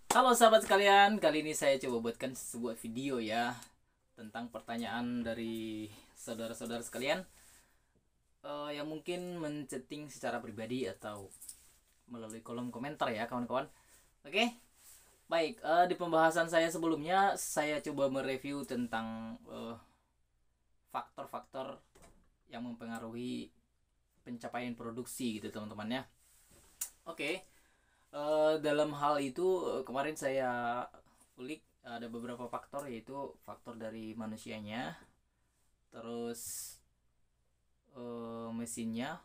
Halo sahabat sekalian, kali ini saya coba buatkan sebuah video ya tentang pertanyaan dari saudara-saudara sekalian yang mungkin menceting secara pribadi atau melalui kolom komentar ya kawan-kawan. Oke, baik. Di pembahasan saya sebelumnya saya coba mereview tentang faktor-faktor yang mempengaruhi pencapaian produksi gitu teman-teman ya. Oke, dalam hal itu kemarin saya ulik ada beberapa faktor, yaitu faktor dari manusianya, terus mesinnya,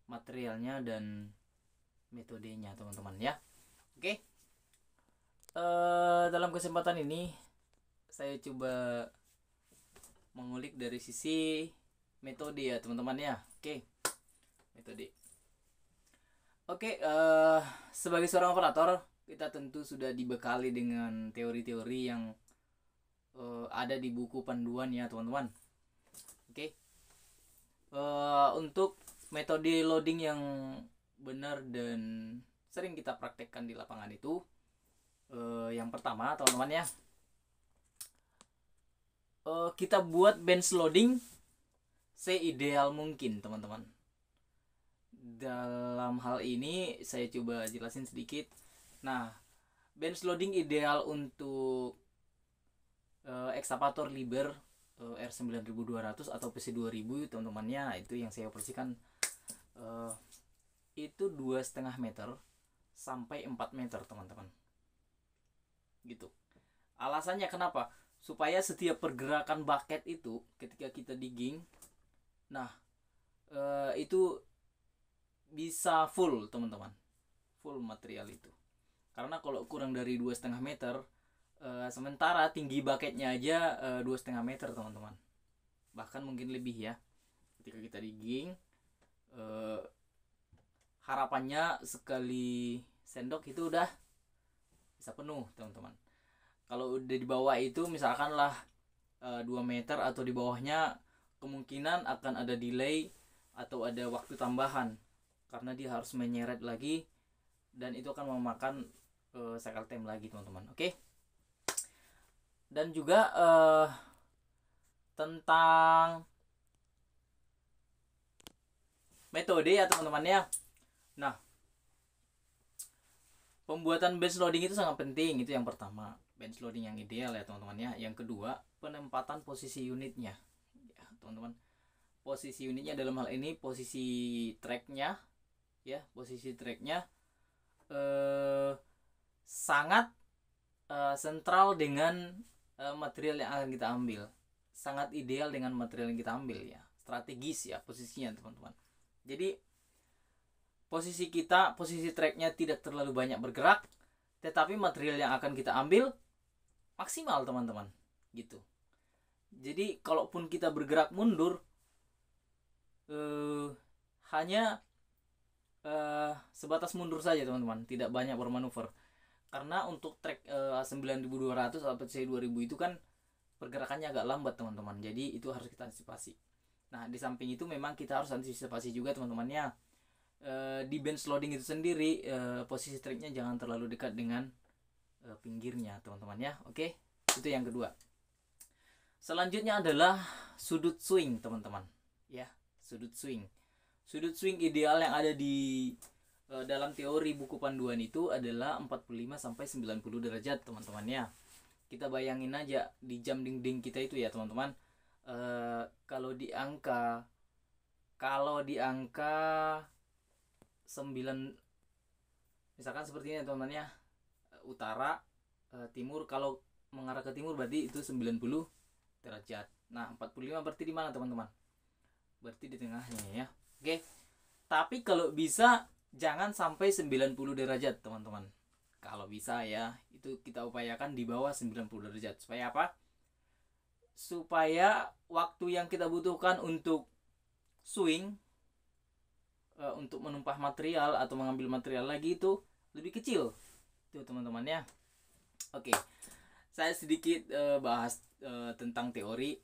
materialnya, dan metodenya teman-teman ya. Oke, dalam kesempatan ini saya coba mengulik dari sisi metode ya teman-teman ya. Oke, metode. Oke, sebagai seorang operator kita tentu sudah dibekali dengan teori-teori yang ada di buku panduan ya teman-teman. Oke, untuk metode loading yang benar dan sering kita praktekkan di lapangan itu, yang pertama teman-teman ya, kita buat bench loading seideal mungkin teman-teman. Dalam hal ini saya coba jelasin sedikit. Nah, bench loading ideal untuk ekskavator Liber R9200 atau PC2000 teman-temannya, itu yang saya operasikan itu 2,5 meter sampai 4 meter teman-teman, gitu. Alasannya kenapa? Supaya setiap pergerakan bucket itu ketika kita digging, nah itu bisa full teman-teman, full material itu. Karena kalau kurang dari 2,5 meter, sementara tinggi bucketnya aja 2,5 meter teman-teman, bahkan mungkin lebih ya. Ketika kita digging, harapannya sekali sendok itu udah bisa penuh teman-teman. Kalau udah di bawah itu misalkan lah 2 meter atau di bawahnya, kemungkinan akan ada delay atau ada waktu tambahan karena dia harus menyeret lagi, dan itu akan memakan cycle time lagi teman-teman. Oke, dan juga tentang metode ya teman-teman ya. Nah, pembuatan bench loading itu sangat penting, itu yang pertama, bench loading yang ideal ya teman-teman ya. Yang kedua, penempatan posisi unitnya ya teman-teman. Posisi unitnya dalam hal ini posisi tracknya ya, posisi tracknya sangat sentral dengan material yang akan kita ambil, sangat ideal dengan material yang kita ambil ya, strategis ya posisinya teman-teman. Jadi posisi kita, posisi tracknya tidak terlalu banyak bergerak, tetapi material yang akan kita ambil maksimal teman-teman, gitu. Jadi kalaupun kita bergerak mundur, hanya sebatas mundur saja teman-teman, tidak banyak bermanuver. Karena untuk track 9200 atau C2000 itu kan pergerakannya agak lambat teman-teman, jadi itu harus kita antisipasi. Nah, di samping itu memang kita harus antisipasi juga teman-temannya, di bench loading itu sendiri posisi tracknya jangan terlalu dekat dengan pinggirnya teman-teman ya. Oke, itu yang kedua. Selanjutnya adalah sudut swing teman-teman ya. Sudut swing ideal yang ada di dalam teori buku panduan itu adalah 45 sampai 90 derajat teman-teman ya. Kita bayangin aja di jam dinding kita itu ya teman-teman, kalau di angka 9, misalkan seperti ini teman-teman ya, utara, timur, kalau mengarah ke timur berarti itu 90 derajat. Nah, 45 berarti di mana teman-teman? Berarti di tengahnya ya. Oke. Tapi kalau bisa jangan sampai 90 derajat teman-teman. Kalau bisa ya, itu kita upayakan di bawah 90 derajat. Supaya apa? Supaya waktu yang kita butuhkan untuk swing, untuk menumpah material atau mengambil material lagi itu lebih kecil. Itu teman-teman ya. Oke. Saya sedikit bahas tentang teori.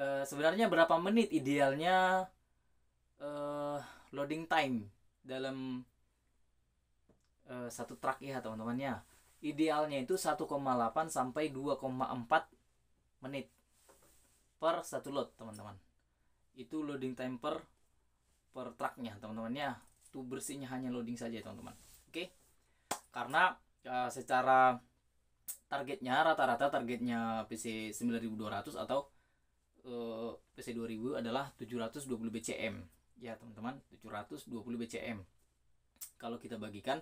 Sebenarnya berapa menit idealnya loading time dalam satu truk ya teman-teman ya. Idealnya itu 1,8 sampai 2,4 menit per satu load teman-teman. Itu loading time per truknya teman-teman ya. Itu bersihnya hanya loading saja teman-teman. Oke. Karena secara targetnya rata-rata targetnya PC 9200 atau PC 2000 adalah 720 BCM ya teman-teman, 720 BCM. Kalau kita bagikan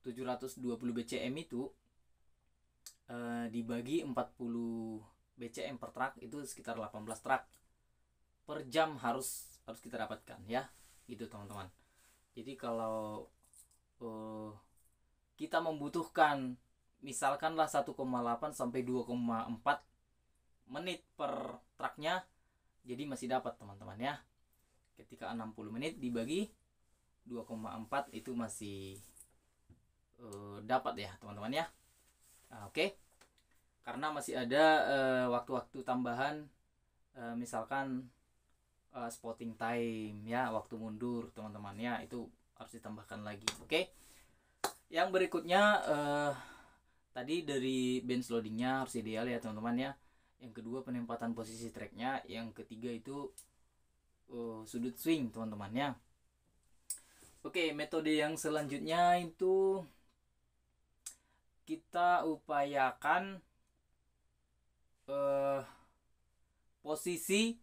720 BCM itu dibagi 40 BCM per truk, itu sekitar 18 truk per jam harus kita dapatkan ya, gitu teman-teman. Jadi kalau kita membutuhkan misalkanlah 1,8 sampai 2,4 menit per truknya, jadi masih dapat teman-teman ya. Ketika 60 menit dibagi 2,4 itu masih dapat ya teman-teman ya. Nah, oke. Karena masih ada waktu-waktu tambahan, misalkan spotting time ya, waktu mundur teman-teman ya, itu harus ditambahkan lagi. Oke. Yang berikutnya tadi dari bench loadingnya harus ideal ya teman-teman ya. Yang kedua penempatan posisi tracknya. Yang ketiga itu sudut swing teman-teman ya. Oke, metode yang selanjutnya itu kita upayakan posisi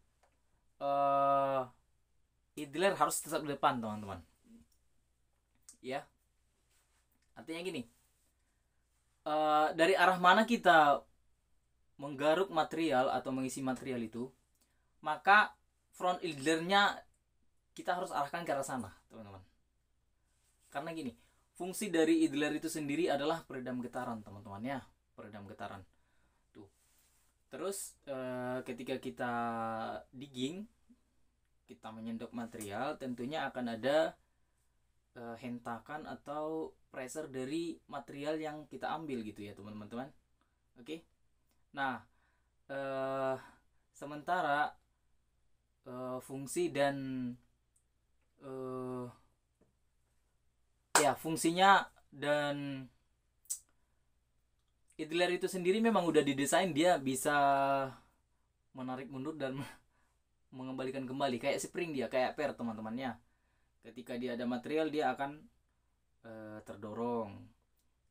idler harus tetap di depan teman-teman ya. Artinya gini, dari arah mana kita menggaruk material atau mengisi material itu, maka front idlernya kita harus arahkan ke arah sana teman-teman. Karena gini, fungsi dari idler itu sendiri adalah peredam getaran teman-teman ya, peredam getaran tuh. Terus ketika kita digging, kita menyendok material, tentunya akan ada hentakan atau pressure dari material yang kita ambil gitu ya teman-teman. Oke. Nah, sementara fungsi dan ya fungsinya dan idler itu sendiri memang udah didesain dia bisa menarik mundur dan mengembalikan kembali, kayak spring dia, kayak per teman-temannya. Ketika dia ada material dia akan terdorong.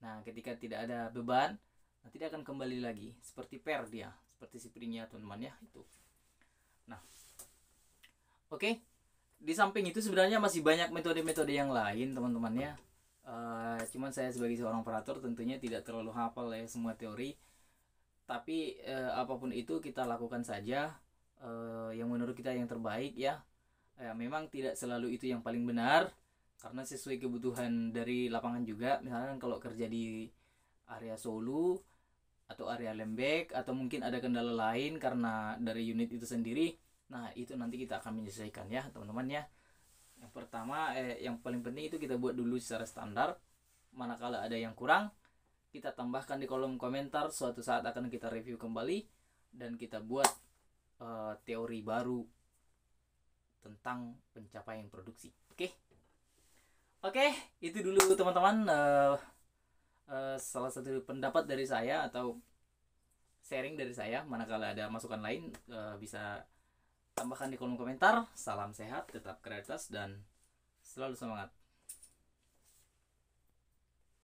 Nah, ketika tidak ada beban nanti dia akan kembali lagi seperti per dia, seperti springnya teman-teman ya itu. Nah, oke. Di samping itu sebenarnya masih banyak metode-metode yang lain teman-teman ya. Cuman saya sebagai seorang operator tentunya tidak terlalu hafal ya semua teori. Tapi apapun itu kita lakukan saja yang menurut kita yang terbaik ya. Memang tidak selalu itu yang paling benar, karena sesuai kebutuhan dari lapangan juga. Misalkan kalau kerja di area Solo atau area Lembek, atau mungkin ada kendala lain karena dari unit itu sendiri, nah itu nanti kita akan menyesuaikan ya teman-teman ya. Yang pertama yang paling penting itu kita buat dulu secara standar. Manakala ada yang kurang, kita tambahkan di kolom komentar. Suatu saat akan kita review kembali dan kita buat teori baru tentang pencapaian produksi. Oke, itu dulu teman-teman salah satu pendapat dari saya atau sharing dari saya. Manakala ada masukan lain bisa tambahkan di kolom komentar. Salam sehat, tetap kreatif dan selalu semangat.